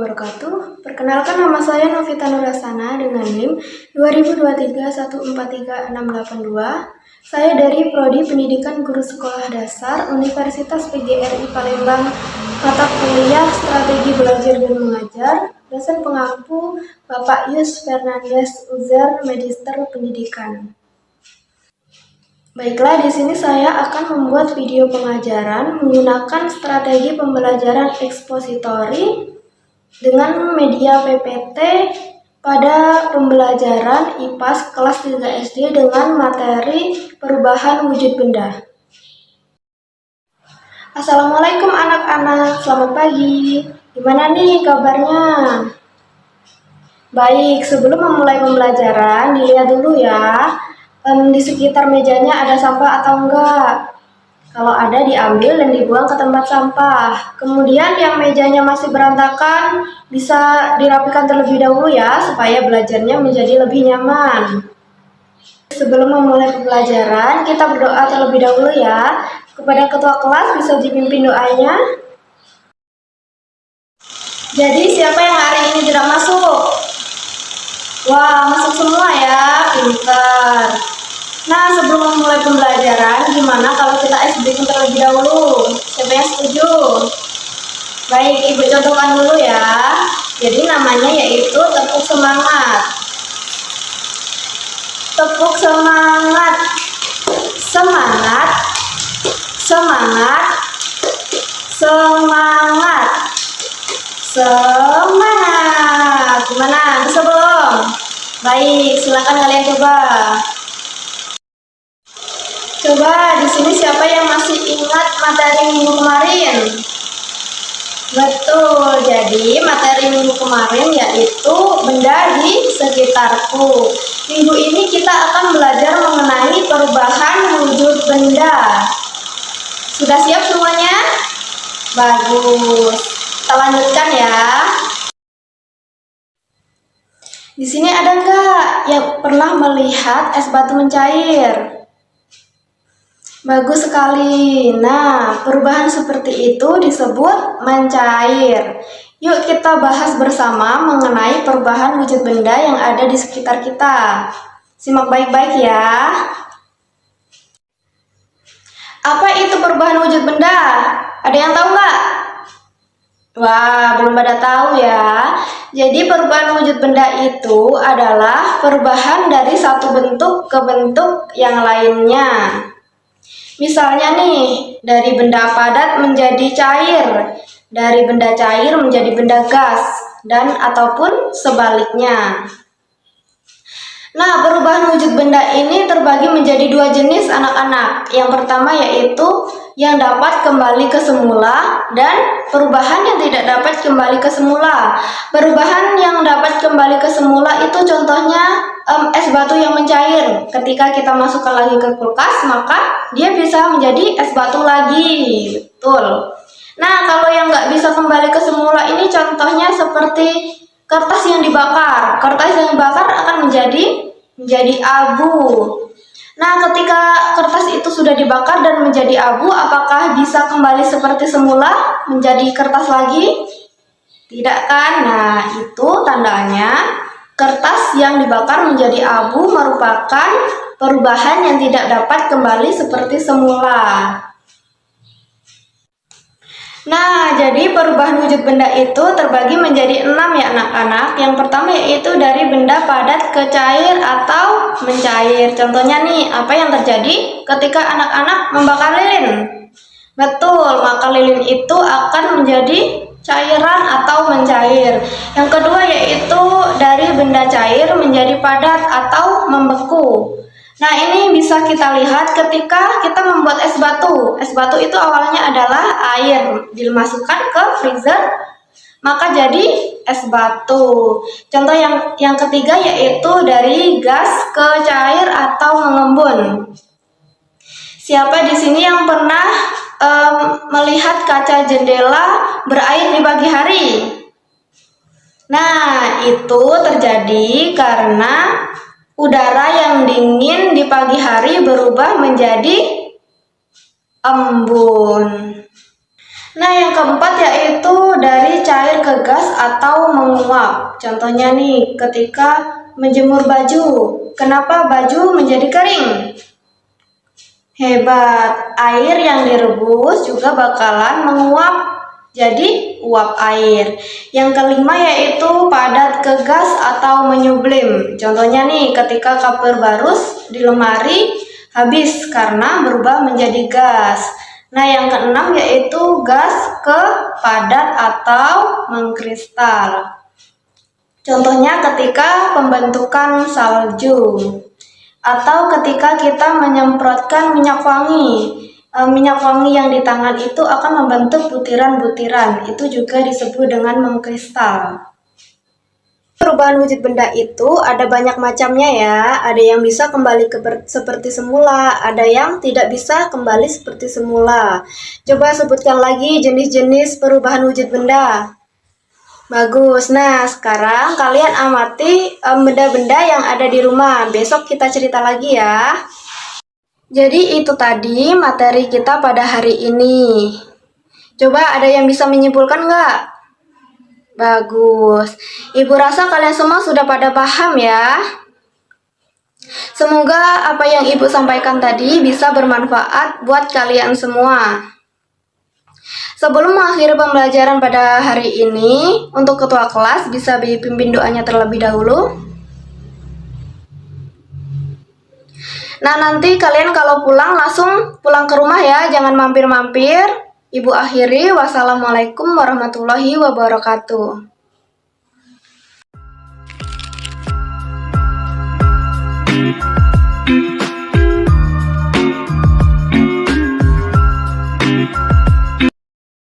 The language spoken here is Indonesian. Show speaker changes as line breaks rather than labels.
wabarakatuh. Perkenalkan, nama saya Novita Nurasana dengan NIM 2023143682. Saya dari Prodi Pendidikan Guru Sekolah Dasar Universitas PGRI Palembang, mata kuliah Strategi Belajar dan Mengajar. Dosen pengampu Bapak Yus Fernandes Uzer, Magister Pendidikan. Baiklah, di sini saya akan membuat video pengajaran menggunakan strategi pembelajaran ekspositori dengan media PPT pada pembelajaran IPAS kelas 3 SD dengan materi perubahan wujud benda. Assalamualaikum anak-anak, selamat pagi. Gimana nih kabarnya? Baik, sebelum memulai pembelajaran, dilihat dulu ya. Di sekitar mejanya ada sampah atau enggak? Kalau ada, diambil dan dibuang ke tempat sampah. Kemudian yang mejanya masih berantakan bisa dirapikan terlebih dahulu ya, supaya belajarnya menjadi lebih nyaman. Sebelum memulai pembelajaran, kita berdoa terlebih dahulu ya. Kepada ketua kelas bisa dipimpin doanya. Jadi siapa yang hari ini tidak masuk? Wah, masuk semua ya, pintar. Nah, sebelum memulai pembelajaran, gimana kalau kita SBK terlebih dahulu? Siapa yang setuju? Baik, Ibu contohkan dulu ya. Jadi namanya yaitu tepuk semangat. Tepuk semangat. Semangat. Semangat. Semangat. Semangat. Gimana? Bisa belum? Baik, silakan kalian coba. Coba di sini siapa yang masih ingat materi minggu kemarin? Betul, jadi materi minggu kemarin yaitu benda di sekitarku. Minggu ini kita akan belajar mengenai perubahan wujud benda. Sudah siap semuanya? Bagus. Kita lanjutkan ya. Di sini ada nggak yang pernah melihat es batu mencair? Bagus sekali. Nah, perubahan seperti itu disebut mencair. Yuk kita bahas bersama mengenai perubahan wujud benda yang ada di sekitar kita. Simak baik-baik ya. Apa itu perubahan wujud benda? Ada yang tahu nggak? Wah, belum pada tahu ya. Jadi perubahan wujud benda itu adalah perubahan dari satu bentuk ke bentuk yang lainnya. Misalnya nih, dari benda padat menjadi cair, dari benda cair menjadi benda gas, dan ataupun sebaliknya. Nah, perubahan wujud benda ini terbagi menjadi dua jenis anak-anak. Yang pertama yaitu yang dapat kembali ke semula dan perubahan yang tidak dapat kembali ke semula. Perubahan yang dapat kembali ke semula itu contohnya es batu yang mencair. Ketika kita masukkan lagi ke kulkas, maka dia bisa menjadi es batu lagi. Betul. Nah, kalau yang nggak bisa kembali ke semula ini contohnya seperti kertas yang dibakar. Kertas yang dibakar akan menjadi abu. Nah, ketika kertas itu sudah dibakar dan menjadi abu, apakah bisa kembali seperti semula menjadi kertas lagi? Tidak kan? Nah, itu tandanya kertas yang dibakar menjadi abu merupakan perubahan yang tidak dapat kembali seperti semula. Nah, jadi perubahan wujud benda itu terbagi menjadi 6 ya anak-anak. Yang pertama yaitu dari benda padat ke cair atau mencair. Contohnya nih, apa yang terjadi ketika anak-anak membakar lilin? Betul, maka lilin itu akan menjadi cairan atau mencair. Yang kedua yaitu dari benda cair menjadi padat atau membeku. Nah, ini bisa kita lihat ketika kita membuat es batu. Es batu itu awalnya adalah air, dimasukkan ke freezer, maka jadi es batu. Contoh yang ketiga yaitu dari gas ke cair atau mengembun. Siapa di sini yang pernah melihat kaca jendela berair di pagi hari? Nah, itu terjadi karena udara yang dingin di pagi hari berubah menjadi embun. Nah, yang keempat yaitu dari cair ke gas atau menguap. Contohnya nih, ketika menjemur baju, kenapa baju menjadi kering? Hebat, air yang direbus juga bakalan menguap jadi uap air. Yang kelima yaitu padat ke gas atau menyublim. Contohnya nih, ketika kapur barus di lemari habis karena berubah menjadi gas. Nah, yang keenam yaitu gas ke padat atau mengkristal. Contohnya ketika pembentukan salju atau ketika kita menyemprotkan minyak wangi. Minyak wangi yang di tangan itu akan membentuk butiran-butiran. Itu juga disebut dengan mengkristal. Perubahan wujud benda itu ada banyak macamnya ya. Ada yang bisa kembali seperti semula, ada yang tidak bisa kembali seperti semula. Coba sebutkan lagi jenis-jenis perubahan wujud benda. Bagus. Nah, sekarang kalian amati benda-benda yang ada di rumah. Besok kita cerita lagi ya. Jadi itu tadi materi kita pada hari ini. Coba ada yang bisa menyimpulkan nggak? Bagus. Ibu rasa kalian semua sudah pada paham ya. Semoga apa yang Ibu sampaikan tadi bisa bermanfaat buat kalian semua. Sebelum mengakhiri pembelajaran pada hari ini, untuk ketua kelas bisa dipimpin doanya terlebih dahulu. Nah, nanti kalian kalau pulang langsung pulang ke rumah ya, jangan mampir-mampir. Ibu akhiri, wassalamualaikum warahmatullahi wabarakatuh.